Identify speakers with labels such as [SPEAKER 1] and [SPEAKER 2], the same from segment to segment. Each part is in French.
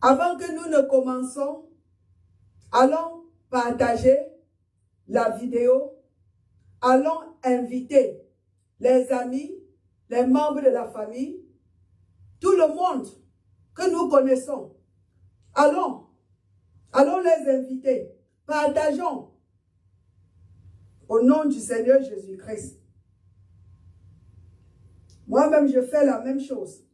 [SPEAKER 1] Avant que nous ne commençons, allons partager la vidéo. Allons inviter les amis, les membres de la famille, tout le monde que nous connaissons. Allons les inviter. Partageons au nom du Seigneur Jésus-Christ. Moi-même, je fais la même chose.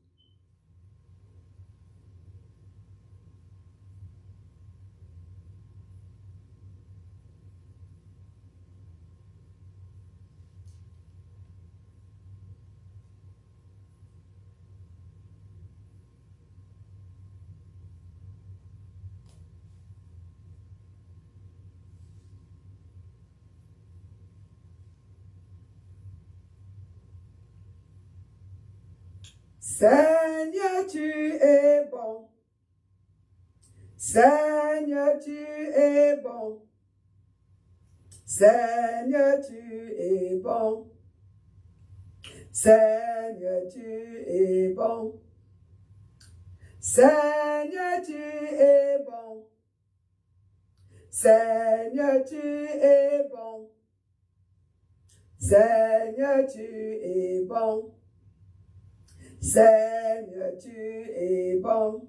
[SPEAKER 1] Seigneur, tu es bon. Seigneur, tu es bon. Seigneur, tu es bon. Seigneur, tu es bon. Seigneur, tu es bon. Seigneur, tu es bon. Seigneur, tu es bon. Seigneur, tu es bon.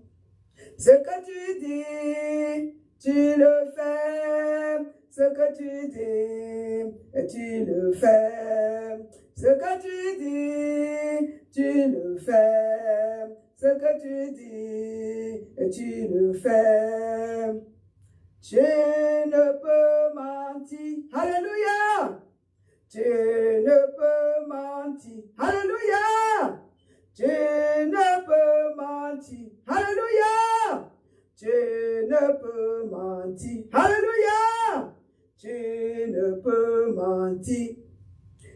[SPEAKER 1] Ce que tu dis, tu le fais. Ce que tu dis, tu le fais. Ce que tu dis, tu le fais. Ce que tu dis, tu le fais. Tu ne peux mentir. Alléluia. Tu ne peux mentir. Alléluia. Tu ne peux mentir. Alléluia. Tu ne peux mentir. Alléluia. Tu ne peux mentir.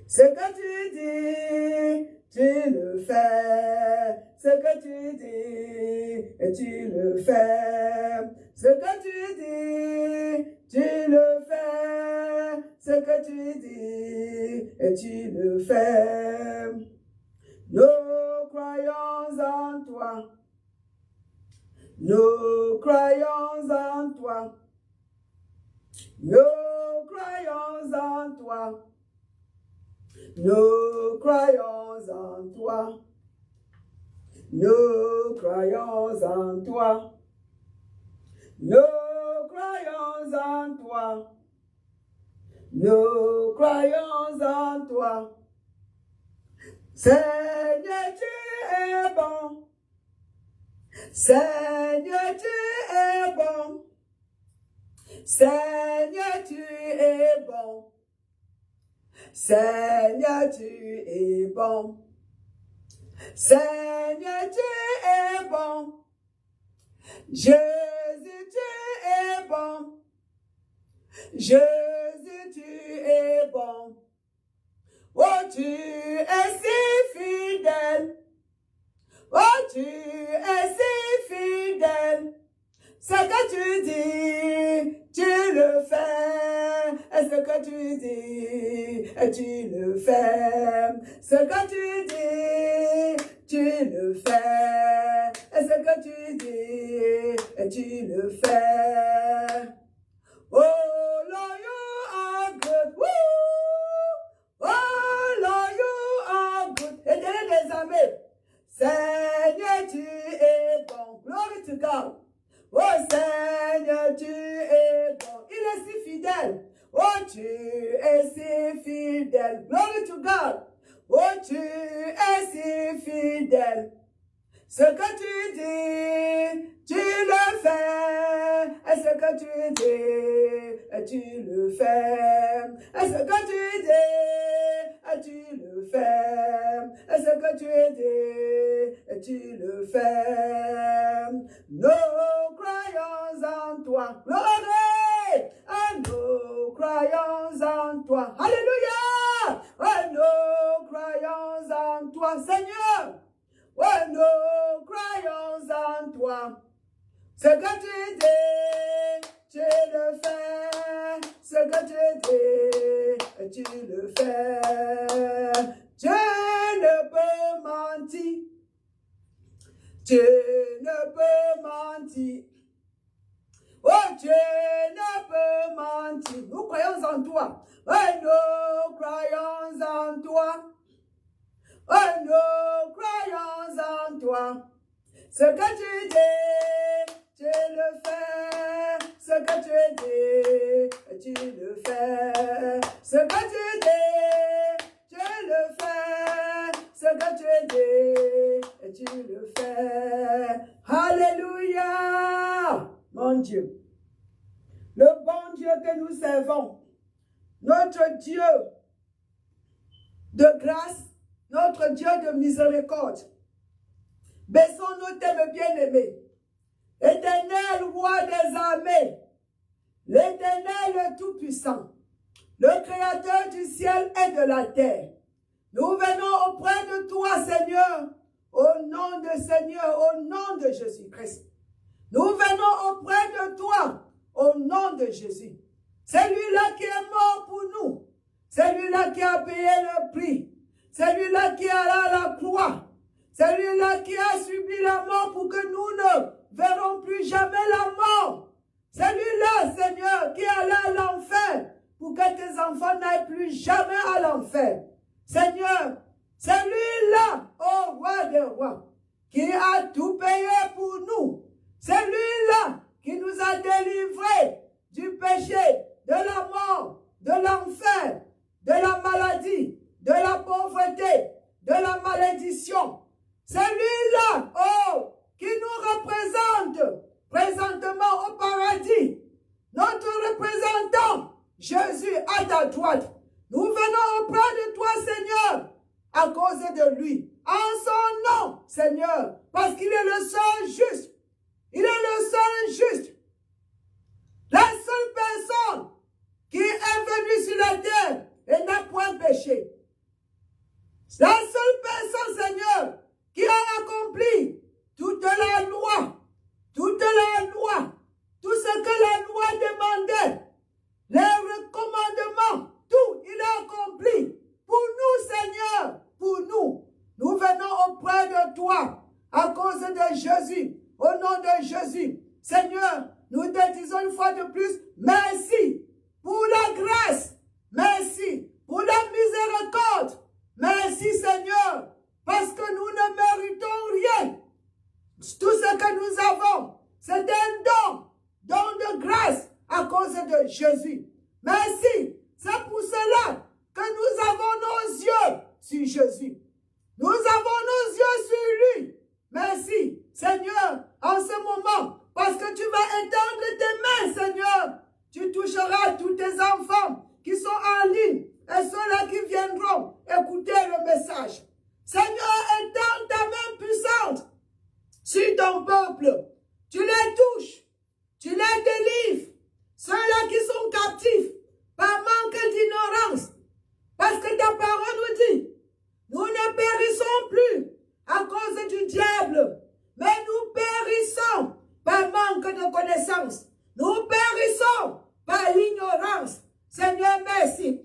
[SPEAKER 1] Ce que tu dis, tu le fais. Ce que tu dis, tu le fais. Ce que tu dis, tu le fais. Ce que tu dis, tu le fais. Nous croyons en toi. Nous croyons en toi. Nous croyons en toi. Nous croyons en toi. Nous croyons en toi. Nous croyons en toi. Nous croyons en toi. Seigneur, tu es bon. Seigneur, tu es bon. Seigneur, tu es bon. Seigneur, tu es bon. Seigneur, tu es bon. Jésus, tu es bon. Jésus, tu es bon. Oh, tu es si fidèle. Oh, tu es si fidèle. Ce que tu dis, tu le fais. Ce que tu dis, tu le fais. Ce que tu dis, tu le fais. Ce que tu dis, tu le fais. Oh, Lord, you are good. Woo! Oh, Lord, you are good. Éternel des armées, Seigneur, tu es bon. Glory to God. Oh, Seigneur, tu es bon. Il est si fidèle. Oh, tu es si fidèle. Glory to God. Oh, tu es si fidèle. Ce que tu dis, tu le fais. Et ce que tu dis, tu le fais. Et ce que tu dis, tu le fais. Et ce que tu dis, tu le fais. Nous croyons en toi. Gloire. Nous croyons en toi. Alléluia. Nous croyons en toi, Seigneur. Oh, nous croyons en toi. Ce que tu dis, tu le fais. Ce que tu dis, tu le fais. Tu ne peux mentir. Tu ne peux mentir. Dieu ne peut mentir. Nous croyons en toi. Oh, nous croyons en toi. Oh, nous croyons en toi. Ce que tu dis, tu le fais. Ce que tu dis, tu le fais. Ce que tu dis, tu le fais. Ce que tu dis, tu le fais. Alléluia, mon Dieu. Le bon Dieu que nous servons, notre Dieu de grâce, notre Dieu de miséricorde. Baissons nos têtes bien-aimés. Éternel roi des armées, l'Éternel le Tout-Puissant, le Créateur du ciel et de la terre. Nous venons auprès de toi, Seigneur, au nom de Seigneur, au nom de Jésus-Christ. Nous venons auprès de toi, au nom de Jésus. Celui-là qui est mort pour nous, celui-là qui a payé le prix, celui-là qui est allé à la croix, celui-là qui a subi la mort pour que nous ne verrons plus jamais la mort. Celui-là, Seigneur, qui est allé à l'enfer pour que tes enfants n'aillent plus jamais à l'enfer. Seigneur, celui-là, ô roi des rois, qui a tout payé pour nous. Celui-là qui nous a délivrés du péché, de la mort, de l'enfer, de la maladie, de la pauvreté, de la malédiction. Celui-là, oh, qui nous représente présentement au paradis. Notre représentant, Jésus, à ta droite. Nous venons auprès de toi, Seigneur, à cause de lui. En son nom, Seigneur, parce qu'il est le seul juste. Il est le seul juste. La seule personne qui est venue sur la terre et n'a point péché. La seule personne, Seigneur, qui a accompli toute la loi, tout ce que la loi demandait, les recommandements, tout, il a accompli. Pour nous, Seigneur, pour nous, nous venons auprès de toi à cause de Jésus, au nom de Jésus. Seigneur, nous te disons une fois de plus, merci pour la grâce, merci pour la miséricorde, merci Seigneur, parce que nous ne méritons rien. Tout ce que nous avons, c'est un don de grâce à cause de Jésus. Merci, c'est pour cela que nous avons nos yeux sur Jésus. Nous avons nos yeux sur lui. Merci, Seigneur, en ce moment, parce que tu vas étendre tes mains, Seigneur. Tu toucheras tous tes enfants qui sont en ligne et ceux-là qui viendront écouter le message. Seigneur, étends ta main puissante sur ton peuple. Tu les touches, tu les délivres. Ceux-là qui sont captifs par manque d'ignorance. Parce que ta parole nous dit, nous ne périssons plus à cause du diable, mais nous périssons par manque de connaissance. Nous périssons par l'ignorance. Seigneur, merci.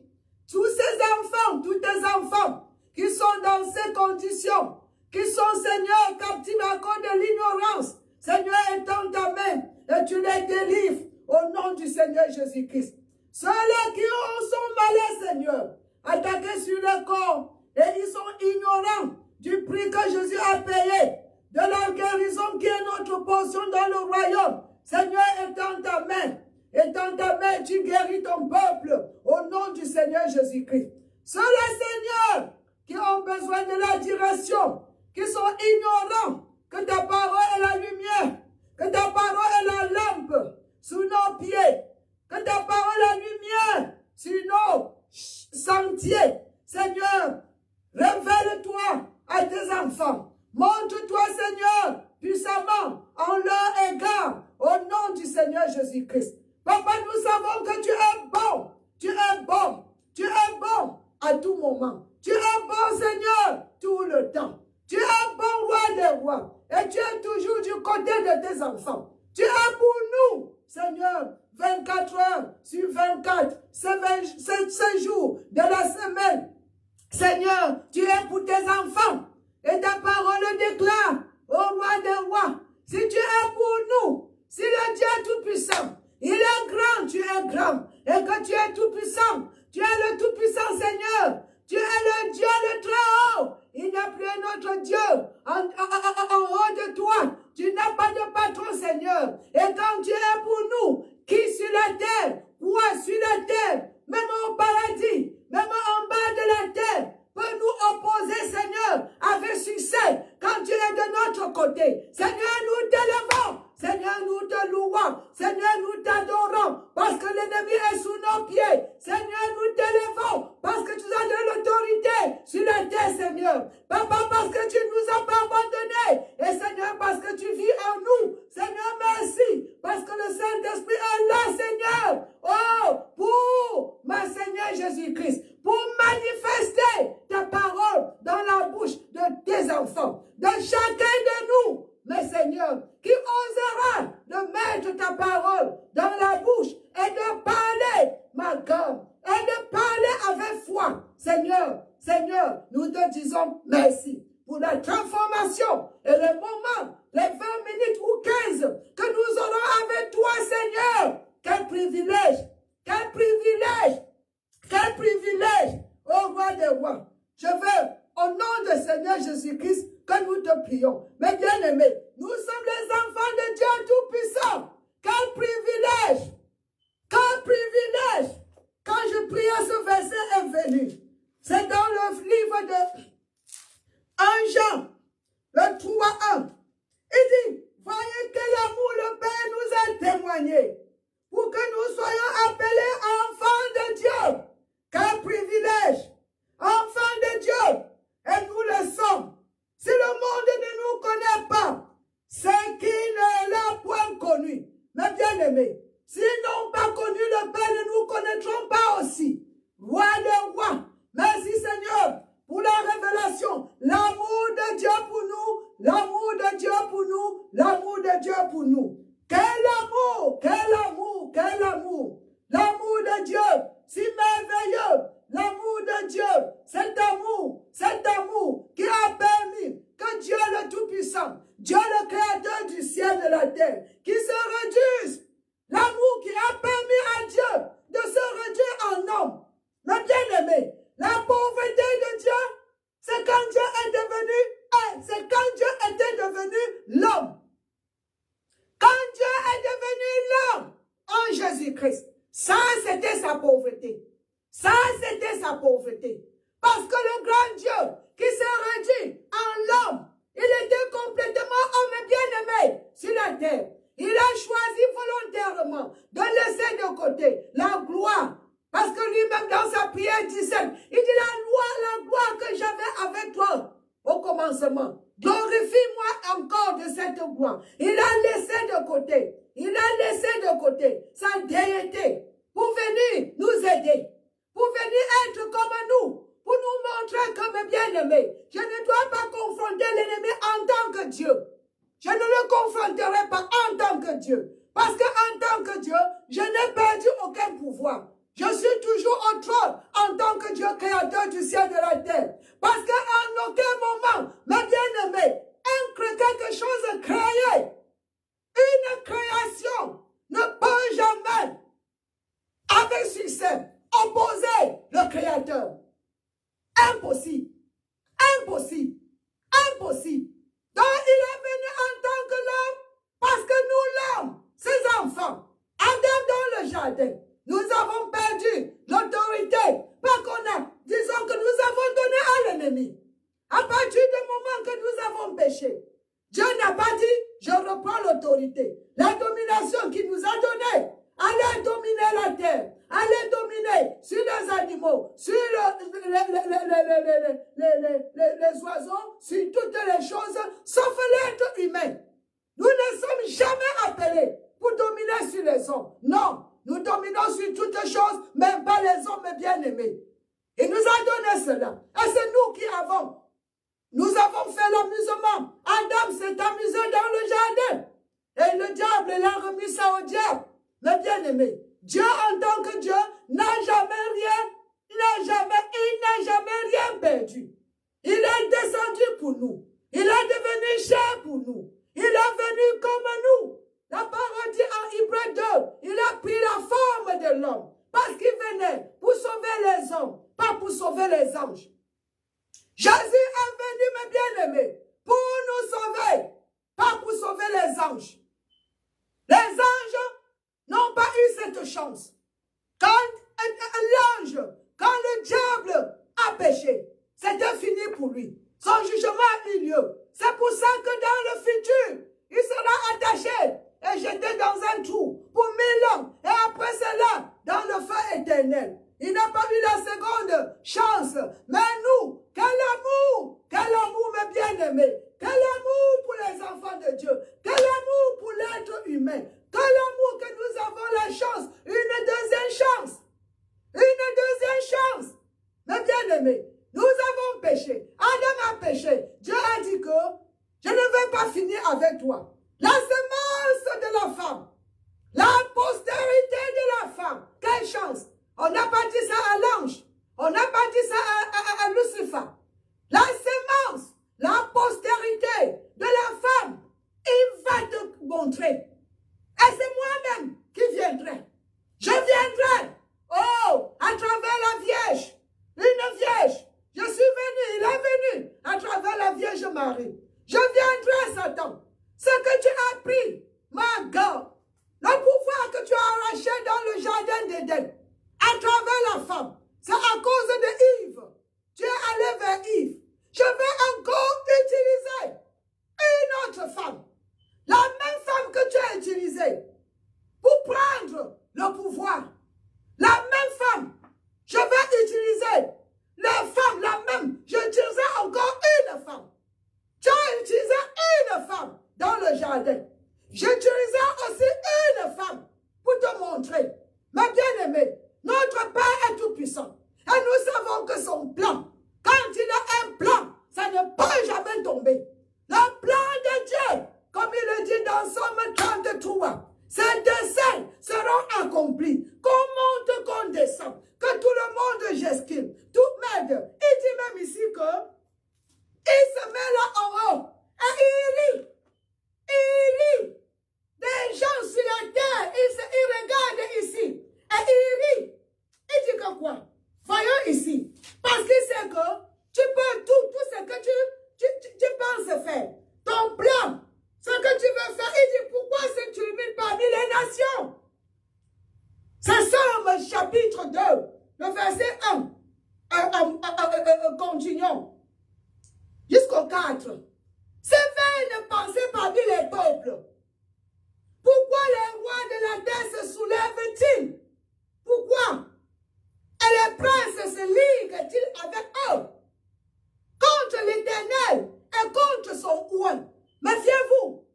[SPEAKER 1] Tous ces enfants, tous tes enfants qui sont dans ces conditions, qui sont, Seigneur, captifs à cause de l'ignorance. Seigneur, étends ta main et tu les délivres au nom du Seigneur Jésus-Christ. Ceux-là qui sont malades, Seigneur, attaqués sur le corps et ils sont ignorants du prix que Jésus a payé, de la guérison qui est notre portion dans le royaume. Seigneur, étends ta main, tu guéris ton peuple au nom du Seigneur Jésus-Christ. Ceux-là, Seigneur, qui ont besoin de la direction, qui sont ignorants que ta parole est la lumière, que ta parole est la lampe sous nos pieds, que ta parole est la lumière sur nos sentiers. Seigneur, révèle-toi à tes enfants. Montre-toi, Seigneur, puissamment en leur égard, au nom du Seigneur Jésus-Christ. Papa, nous savons que tu es bon. Tu es bon. Tu es bon à tout moment. Tu es bon, Seigneur, tout le temps. Tu es bon, roi des rois. Et tu es toujours du côté de tes enfants. Tu es pour nous, Seigneur, 24 heures sur 24, 7 jours de la semaine. Seigneur, tu es pour tes enfants. Et ta parole déclare, ô roi des rois, si tu es pour nous, si le Dieu Tout-Puissant Il est grand, tu es grand. Et que tu es tout puissant. Tu es le tout puissant Seigneur. Tu es le Dieu le très haut. Il n'y a plus un autre Dieu en haut de toi. Tu n'as pas de patron Seigneur. Et quand tu es pour nous, qui sur la terre, quoi sur la terre, même au paradis, même en bas de la terre, peut nous opposer, Seigneur, avec succès, quand tu es de notre côté. Seigneur, nous t'élevons. Seigneur, nous te louons. Seigneur, nous t'adorons, parce que l'ennemi est sous nos pieds. Seigneur, nous t'élevons, parce que tu as de l'autorité sur la terre, Seigneur. Papa, parce que tu nous as pas abandonnés. Et Seigneur, parce que tu vis en nous. Seigneur, merci, parce que le Saint-Esprit est là, Seigneur. Oh, pour ma Seigneur Jésus-Christ, pour manifester ta parole dans la bouche de tes enfants, de chacun de nous. Mais Seigneur, qui osera de mettre ta parole dans la bouche et de parler, ma God, et de parler avec foi. Seigneur, Seigneur, nous te disons merci pour la transformation et le moment, les 20 minutes ou 15 que nous aurons avec toi, Seigneur. Quel privilège, quel privilège, quel privilège, ô roi des rois. Je veux, au nom de Seigneur Jésus-Christ, que nous te prions. Mais bien-aimés, nous sommes les enfants de Dieu Tout-Puissant. Quel privilège! Quel privilège! Quand je priais, ce verset est venu. C'est dans le livre de 1 Jean, le 3:1. Il dit, voyez quel amour le Père nous a témoigné pour que nous soyons appelés enfants de Dieu. Quel privilège! Enfants de Dieu! Et nous le sommes. Si le monde ne nous connaît pas, c'est qu'il ne l'a point connu. Mais bien aimés, s'ils n'ont pas connu le Père, ne nous connaîtront pas aussi. Roi des rois, merci Seigneur pour la révélation. L'amour de Dieu pour nous, l'amour de Dieu pour nous, l'amour de Dieu pour nous. Quel amour, quel amour, quel amour. L'amour de Dieu, si merveilleux. L'amour de Dieu, cet amour qui a permis que Dieu le Tout-Puissant, Dieu le Créateur du ciel et de la terre, qui se réduise. L'amour qui a permis à Dieu de se réduire en homme. Mais bien aimé, la pauvreté de Dieu, c'est quand Dieu est devenu, c'est quand Dieu était devenu l'homme. Quand Dieu est devenu l'homme en Jésus-Christ, ça c'était sa pauvreté. Ça, c'était sa pauvreté. Parce que le grand Dieu qui s'est réduit en l'homme, il était complètement homme bien-aimé sur la terre. Il a choisi volontairement de laisser de côté la gloire. Parce que lui-même, dans sa prière 17, il dit la gloire que j'avais avec toi au commencement. Glorifie-moi encore de cette gloire. Il a laissé de côté. Il a laissé de côté sa déité pour venir nous aider. Pour venir être comme nous, pour nous montrer comme bien-aimés. Je ne dois pas confronter l'ennemi en tant que Dieu. Je ne le confronterai pas en tant que Dieu. Parce qu'en tant que Dieu, je n'ai perdu aucun pouvoir. Je suis toujours au trône en tant que Dieu créateur du ciel et de la terre. Parce qu'en aucun moment, mes bien-aimés, quelque chose créé, une création ne peut jamais, avec succès, opposer le Créateur. Impossible. Impossible. Impossible. Donc il est venu en tant que l'homme parce que nous l'homme, ses enfants, Adam dans le jardin, nous avons perdu l'autorité. Pas qu'on a, disons que nous avons donné à l'ennemi. À partir du moment que nous avons péché, Dieu n'a pas dit, je reprends l'autorité. La domination qu'il nous a donnée, allez dominer la terre, allez dominer sur les animaux, sur les oiseaux, sur toutes les choses, sauf l'être humain. Nous ne sommes jamais appelés pour dominer sur les hommes. Non, nous dominons sur toutes choses, même pas les hommes bien-aimés. Il nous a donné cela. Et c'est nous qui avons. Nous avons fait l'amusement. Adam s'est amusé dans le jardin. Et le diable, il a remis ça au diable. Mais bien aimé, Dieu en tant que Dieu n'a jamais rien perdu. Il est descendu pour nous. Il est devenu chair pour nous. Il est venu comme nous. La parole dit en Hébreux 2, il a l'homme. Parce qu'il venait pour sauver les hommes, pas pour sauver les anges. Jésus est venu, mes bien-aimés, pour nous sauver, pas pour sauver les anges. Les anges n'ont pas eu cette chance. Quand l'ange, quand le diable a péché, c'était fini pour lui. Son jugement a eu lieu. C'est pour ça que dans le futur, il sera attaché et jeté dans un trou pour 1000 ans. Et après cela, dans le feu éternel. Il n'a pas eu la seconde chance. Mais nous, quel amour, mes bien-aimés. Quel amour pour les enfants de Dieu. Quel amour pour l'être humain. Quel amour que nous avons la chance. Une deuxième chance. Une deuxième chance. Mes bien-aimés, nous avons péché. Adam a péché. Dieu a dit que je ne vais pas finir avec toi. La semence de la femme. La postérité de la femme. Quelle chance. On n'a pas dit ça à l'ange. On n'a pas dit ça à Lucifer. La semence, la postérité de la femme, il va te montrer. Et c'est moi-même qui viendrai. Je viendrai. Oh, à travers la Vierge. Une Vierge. Je suis venu, il est venu à travers la Vierge Marie. Je viendrai, Satan. Ce que tu as pris, ma God, le pouvoir que tu as arraché dans le jardin d'Éden, à travers la femme, c'est à cause de Yves. Tu es allé vers Yves. Je vais encore utiliser une autre femme. La même femme que tu as utilisée pour prendre le pouvoir. La même femme. Je vais utiliser les femmes, la même. J'utiliserai encore une femme. Tu as utilisé une femme dans le jardin. J'utiliserai aussi une femme pour te montrer. Ma bien-aimée, notre Père est tout-puissant. Et nous savons que son plan, quand il a un plan, ça ne peut jamais tomber. Le plan de Dieu, comme il le dit dans Somme 33, ses desseins seront accomplis. Qu'on monte, qu'on descend, que tout le monde j'esquime, tout m'aide. Il dit même ici que il se met là en haut et il rit. Il rit. Des gens sur la terre, il regarde ici et il rit. Il dit que quoi? Voyons ici. Parce qu'il sait que tu peux tout ce que tu penses faire. Ton plan, ce que tu veux faire, il dit pourquoi c'est tu humilies parmi les nations? C'est Somme chapitre 2, le verset 1. Continuons. Jusqu'au 4. C'est vaine pensée parmi les peuples. Pourquoi les rois de la terre se soulèvent-ils? Pourquoi? Et les princes se liguent-ils avec eux? Contre l'Éternel et contre son oint. Méfiez-vous.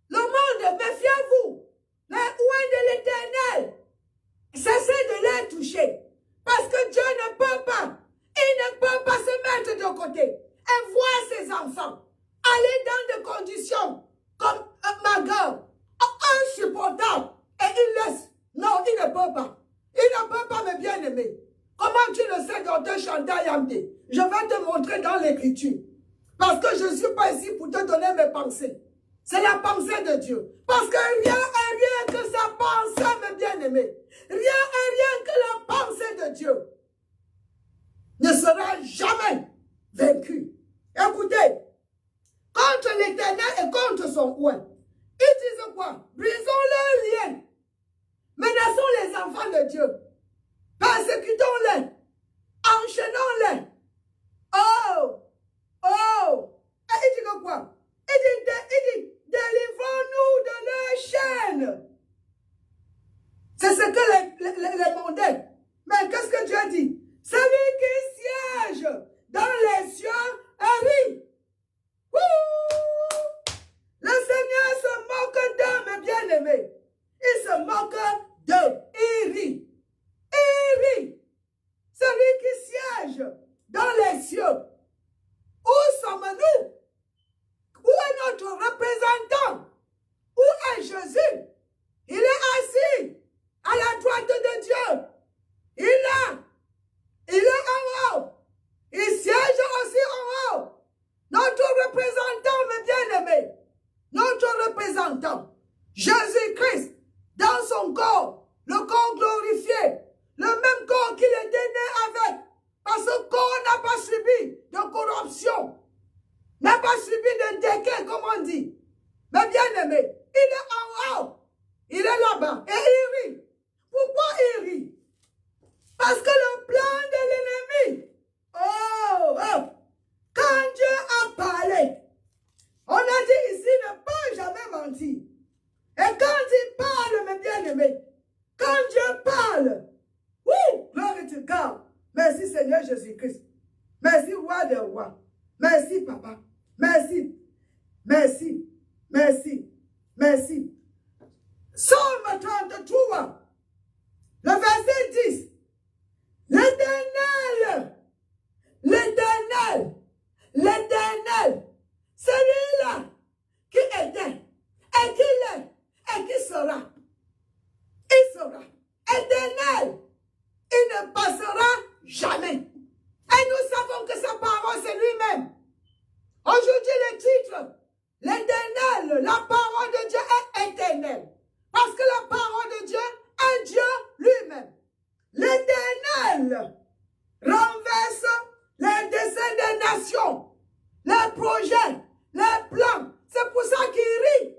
[SPEAKER 1] Le monde, méfiez-vous. Les oints de l'Éternel. Cessez de les toucher. Parce que Dieu ne peut pas. Il ne peut pas se mettre de côté et voir ses enfants aller dans des conditions comme Magal, insupportable. Et il laisse. Non, il ne peut pas. Il ne peut pas, mes bien-aimés. Comment tu le sais, docteur Chantal Yamdé? Je vais te montrer dans l'écriture. Parce que je ne suis pas ici pour te donner mes pensées. C'est la pensée de Dieu. Parce que rien que sa pensée, mes bien-aimés. Rien que la pensée de Dieu ne sera jamais vaincu. Écoutez, contre l'Éternel et contre son oint, ils disent quoi? Brisons leurs liens. Menaçons les enfants de Dieu. Persécutons-les. Enchaînons-les. Oh! Et il dit que quoi? Il dit, délivrons-nous de leurs chaînes. C'est ce que les mondains. Mais qu'est-ce que Dieu dit? Celui qui siège dans les cieux rit. Le Seigneur se moque d'eux, mes bien-aimés. Il se moque d'eux. Il rit. Il rit. Celui qui siège dans les cieux. Où sommes-nous? Où est notre représentant? Où est Jésus? Il est assis à la droite de Dieu. Il est en haut. Il siège aussi en haut. Notre représentant, mes bien-aimés, notre représentant, Jésus-Christ, dans son corps, le corps glorifié, bien-aimé, il est en haut. Il est là-bas et il rit. Pourquoi il rit? Parce que le plan de l'ennemi, quand Dieu a parlé, on a dit ici ne pas jamais mentir. Et quand il parle, mes bien-aimés, quand Dieu parle, glory to God. Merci Seigneur Jésus-Christ. Merci roi des rois. Merci papa. Merci. Merci. Merci. Merci. Psaume 33, le verset 10. L'Éternel, celui-là qui était, et qui l'est, et qui sera. Il sera éternel. Il ne passera jamais. Et nous savons que sa parole, c'est lui-même. Aujourd'hui, le titre, l'Éternel, la parole de Dieu est éternelle. Parce que la parole de Dieu est Dieu lui-même. L'Éternel renverse les desseins des nations, les projets, les plans. C'est pour ça qu'il rit.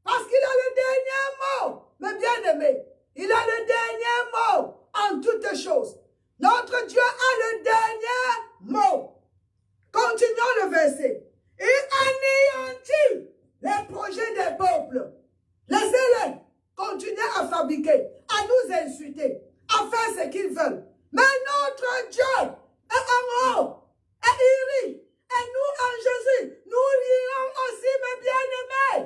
[SPEAKER 1] Parce qu'il a le dernier mot, mes bien-aimés. Il a le dernier mot en toutes choses. Notre Dieu a le dernier mot. Continuons le verset. Il anéantit les projets des peuples. Laissez-les continuer à fabriquer, à nous insulter, à faire ce qu'ils veulent. Mais notre Dieu est en haut et il rit. Et nous, en Jésus, nous rions aussi, mes bien-aimés.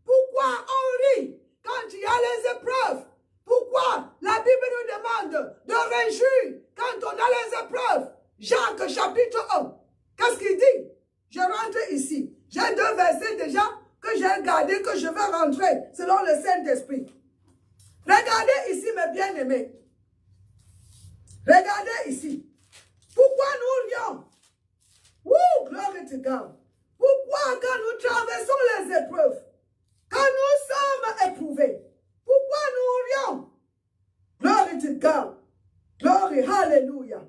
[SPEAKER 1] Pourquoi on rit quand il y a les épreuves? Pourquoi la Bible nous demande de réjouir quand on a les épreuves? Jacques chapitre 1. Qu'est-ce qu'il dit? Je rentre ici. J'ai 2 versets déjà que j'ai gardés, que je vais rentrer selon le Saint-Esprit. Regardez ici, mes bien-aimés. Regardez ici. Pourquoi nous rions? Glory to God. Pourquoi quand nous traversons les épreuves, quand nous sommes éprouvés, pourquoi nous rions? Glory to God. Glory, hallelujah.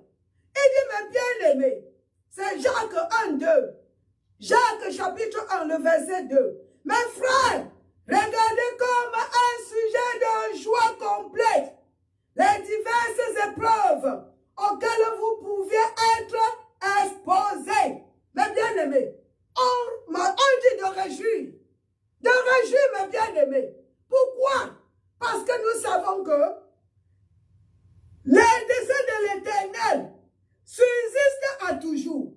[SPEAKER 1] Il dit, mes bien-aimés, c'est Jacques 1, 2. Jacques chapitre 1, le verset 2. Mes frères, regardez comme un sujet de joie complète les diverses épreuves auxquelles vous pouviez être exposés. Mes bien-aimés, on dit de réjouir. De réjouir, mes bien-aimés. Pourquoi? Parce que nous savons que les desseins de l'Éternel subsistent à toujours.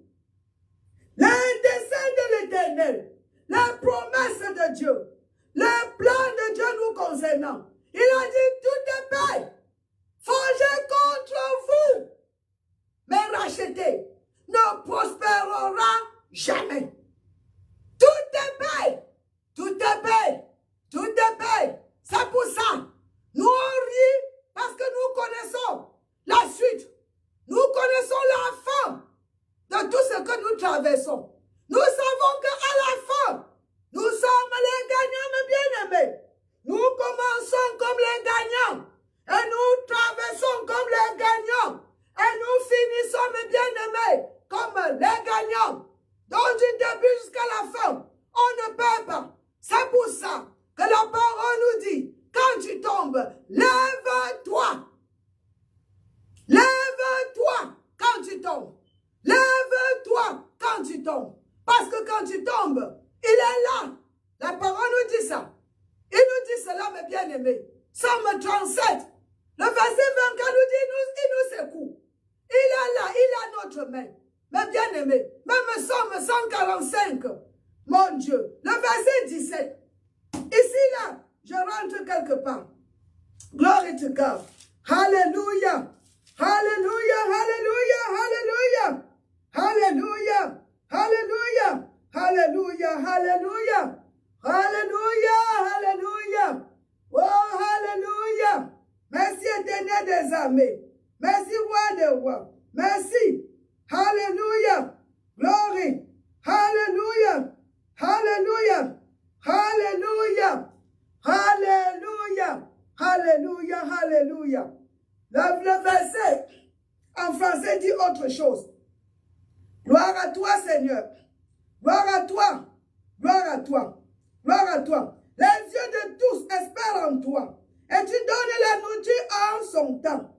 [SPEAKER 1] Les desseins de l'Éternel, les promesses de Dieu, le plan de Dieu nous concernant. Il a dit toute paix forgée contre vous, mais rachetée, ne prospérera jamais. Tout est paix, tout est paix, tout est paix. C'est pour ça, nous on rit parce que nous connaissons la suite. Nous connaissons la fin de tout ce que nous traversons. Nous savons qu'à la fin, nous sommes les gagnants, mes bien-aimés. Nous commençons comme les gagnants et nous traversons comme les gagnants et nous finissons, mes bien-aimés, comme les gagnants. Donc du début jusqu'à la fin, on ne perd pas. C'est pour ça que la parole nous dit, quand tu tombes, lève-toi. Lève-toi quand tu tombes. Lève-toi quand tu tombes. Parce que quand tu tombes, il est là. La parole nous dit ça. Il nous dit cela, mes bien-aimés. Psaume 37, le verset 24 nous dit, il nous secoue. Il est là, il est à notre main. Mes bien-aimés, même Psaume 145, mon Dieu, le verset 17. Ici, là, je rentre quelque part. Glory to God. Hallelujah. Hallelujah, hallelujah, hallelujah. Hallelujah, hallelujah, hallelujah, hallelujah. Hallelujah, hallelujah. Oh, hallelujah. Merci éternel des armées. Merci roi des rois. Merci. Hallelujah. Glory. Hallelujah. Hallelujah. Hallelujah. Hallelujah. Hallelujah. Hallelujah. Le verset en français dit autre chose. Gloire à toi, Seigneur. Gloire à toi. Gloire à toi. Gloire à toi. Les yeux de tous espèrent en toi. Et tu donnes la nourriture en son temps.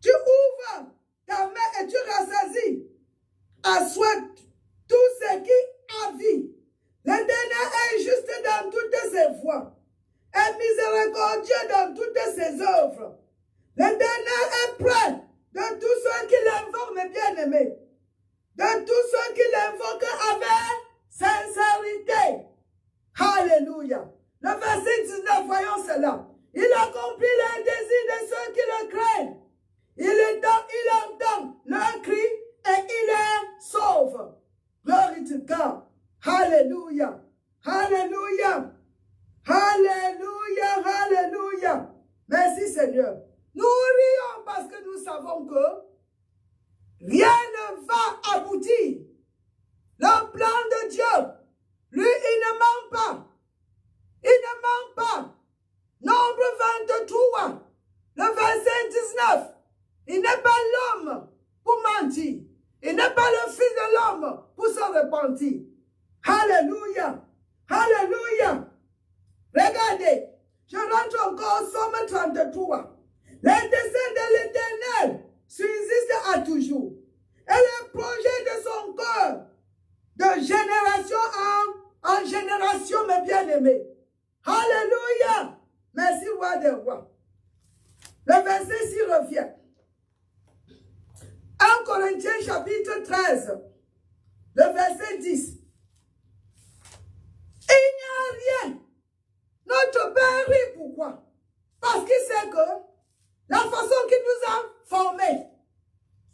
[SPEAKER 1] Tu ouvres ta main et tu rassasies à souhait tout ce qui a vie. L'Éternel est juste dans toutes ses voies et miséricordieux dans toutes ses œuvres. L'Éternel est près de tous ceux qui l'invoquent, mes bien-aimés. De tous ceux qui l'invoquent avec sincérité. Alléluia. Le verset 19, voyons cela. Il accomplit les désirs de ceux qui le craignent. Il entend leur cri et il les sauve. Glory to God. Alléluia. Alléluia. Alléluia. Alléluia. Merci Seigneur. Nous rions parce que nous savons que rien ne va aboutir. Le plan de Dieu, lui, il ne ment pas. Il ne ment pas. Nombre 23, le verset 19. Il n'est pas l'homme pour mentir. Il n'est pas le fils de l'homme pour se repentir. Alléluia. Alléluia. Regardez, je rentre encore au Somme 33. Les desseins de l'Éternel subsistent à toujours. Et les projets de son cœur, de génération en génération, mes bien-aimés. Alléluia. Merci, roi des rois. Le verset 6 revient. 1 Corinthiens chapitre 13, le verset 10. Il n'y a rien. Notre Père rit, pourquoi? Parce qu'il sait que la façon qu'il nous a formés,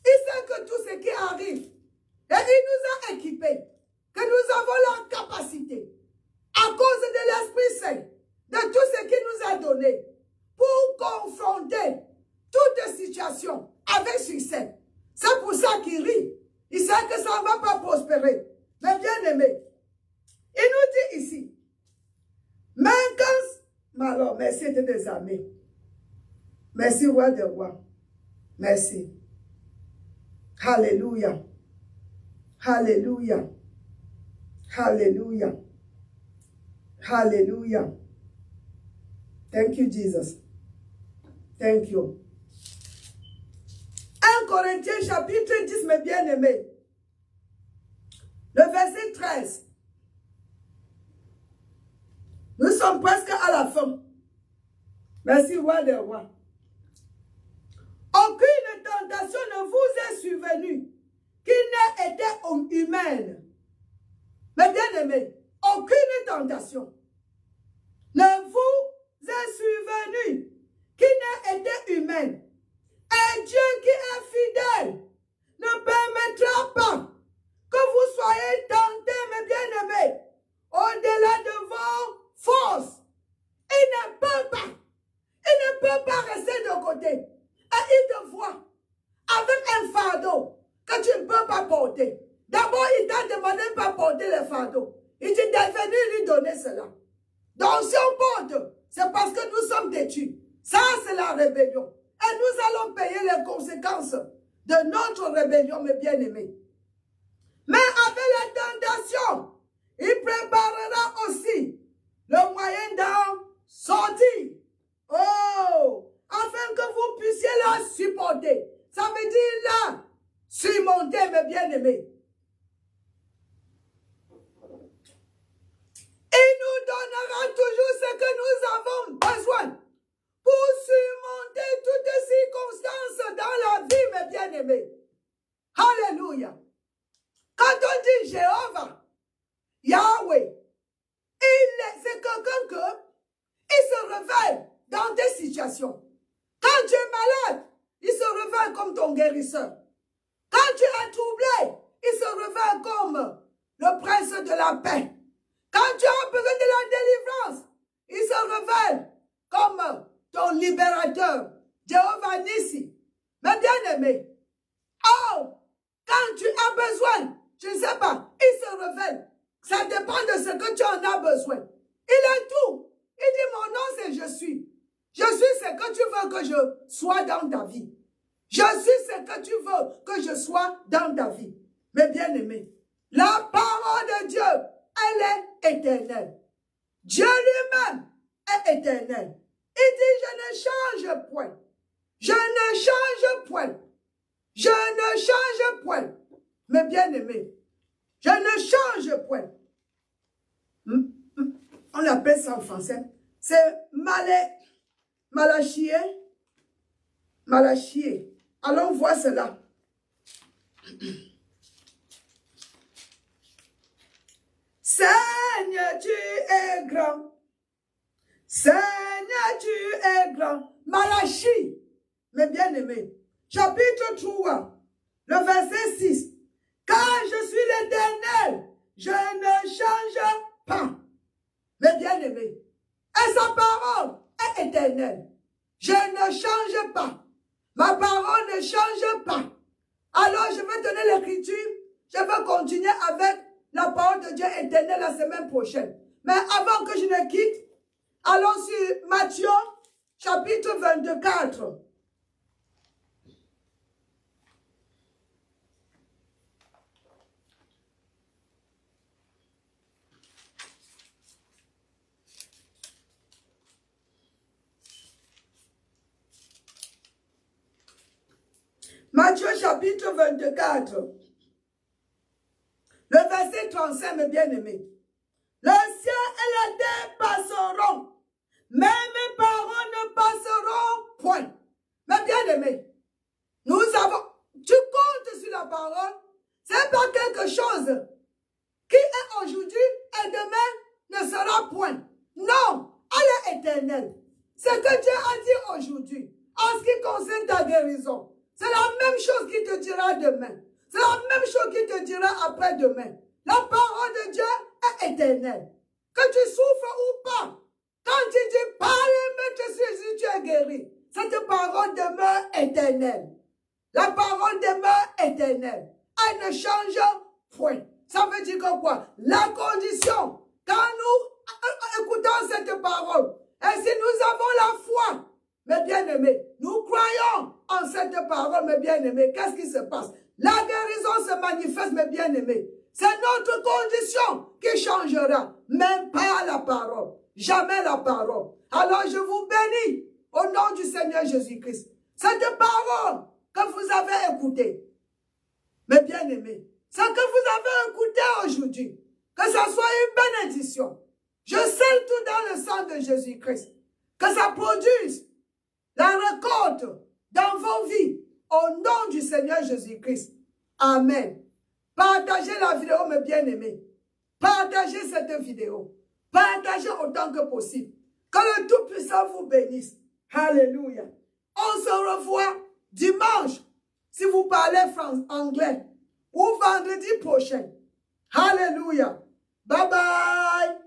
[SPEAKER 1] il sait que tout ce qui arrive, et il nous a équipés, que nous avons la capacité, à cause de l'Esprit Saint, de tout ce qu'il nous a donné, pour confronter toute situation avec succès. C'est pour ça qu'il rit. Il sait que ça ne va pas prospérer. Mais bien aimé, il nous dit ici, mais quand... Alors, merci de tes amis. Merci, roi des rois. Merci. Alléluia. Alléluia. Alléluia. Alléluia. Thank you, Jesus. Thank you. 1 Corinthiens chapitre 10, mes bien-aimés. Le verset 13. Nous sommes presque à la fin. Merci, roi des rois. Aucune tentation ne vous est survenue qui n'ait été humaine. Mes bien-aimés, aucune tentation ne vous est survenue qui n'ait été humaine. Et Dieu qui est fidèle ne permettra pas que vous soyez tentés, mes bien-aimés, au-delà de vos forces. Il ne peut pas. Il ne peut pas rester de côté. Et il te voit avec un fardeau que tu ne peux pas porter. D'abord, il t'a demandé de ne pas porter le fardeau. Il dit d'être venu lui donner cela. Donc, si on porte, c'est parce que nous sommes têtus. Ça, c'est la rébellion. Et nous allons payer les conséquences de notre rébellion, mes bien-aimés. Mais avec la tentation, il préparera aussi le moyen d'en sortir. Oh! Afin que vous puissiez la supporter. Ça veut dire la surmonter, mes bien-aimés. Il nous donnera toujours ce que nous avons besoin pour surmonter toutes circonstances dans la vie, mes bien-aimés. Alléluia. Quand on dit Jéhovah, Yahweh, c'est quelqu'un qui se révèle dans des situations. Quand tu es malade, il se révèle comme ton guérisseur. Quand tu es troublé, il se révèle comme le prince de la paix. Quand tu as besoin de la délivrance, il se révèle comme ton libérateur, Jéhovah Nissi. Mais bien aimé, oh, quand tu as besoin, je ne sais pas, il se révèle. Ça dépend de ce que tu en as besoin. Il est tout. Il dit, mon nom c'est je suis. Je suis ce que tu veux que je sois dans ta vie. Je suis ce que tu veux que je sois dans ta vie. Mais bien aimé, la parole de Dieu, elle est éternelle. Dieu lui-même est éternel. Il dit, je ne change point. Je ne change point. Je ne change point. Mes bien-aimés, je ne change point. On appelle ça en français. C'est Malachie. Malachie. Allons voir cela. Seigneur, tu es grand. Seigneur, tu es grand. Malachie, mes bien-aimés, chapitre 3, le verset 6. Car je suis l'Éternel, je ne change pas. Mes bien-aimés, et sa parole est éternelle. Je ne change pas. Ma parole ne change pas. Alors, je vais donner l'écriture. Je vais continuer avec la parole de Dieu éternelle la semaine prochaine. Mais avant que je ne quitte, allons sur Matthieu, chapitre 24. Matthieu chapitre 24, le verset 35, mes bien-aimés. Le ciel et la terre passeront, mais mes paroles ne passeront point. Mes bien-aimés, nous avons, tu comptes sur la parole, c'est pas quelque chose qui est aujourd'hui et demain ne sera point. Non, elle est éternelle. Ce que Dieu a dit aujourd'hui, en ce qui concerne ta guérison, c'est la même chose qu'il te dira demain. C'est la même chose qu'il te dira après-demain. La parole de Dieu est éternelle. Que tu souffres ou pas, quand tu dis « Par le Maître Jésus, tu es guéri », cette parole demeure éternelle. La parole demeure éternelle. Elle ne change point. Ça veut dire que quoi? La condition, quand nous écoutons cette parole, et si nous avons la foi, mes bien-aimés, nous croyons en cette parole, mes bien-aimés, qu'est-ce qui se passe? La guérison se manifeste, mes bien-aimés. C'est notre condition qui changera, même pas la parole. Jamais la parole. Alors je vous bénis au nom du Seigneur Jésus-Christ. Cette parole que vous avez écoutée, mes bien-aimés, ce que vous avez écouté aujourd'hui, que ça soit une bénédiction. Je scelle tout dans le sang de Jésus-Christ. Que ça produise la récolte dans vos vies au nom du Seigneur Jésus-Christ. Amen. Partagez la vidéo, mes bien-aimés. Partagez cette vidéo. Partagez autant que possible. Que le Tout-Puissant vous bénisse. Alléluia. On se revoit dimanche, si vous parlez anglais, ou vendredi prochain. Alléluia. Bye bye.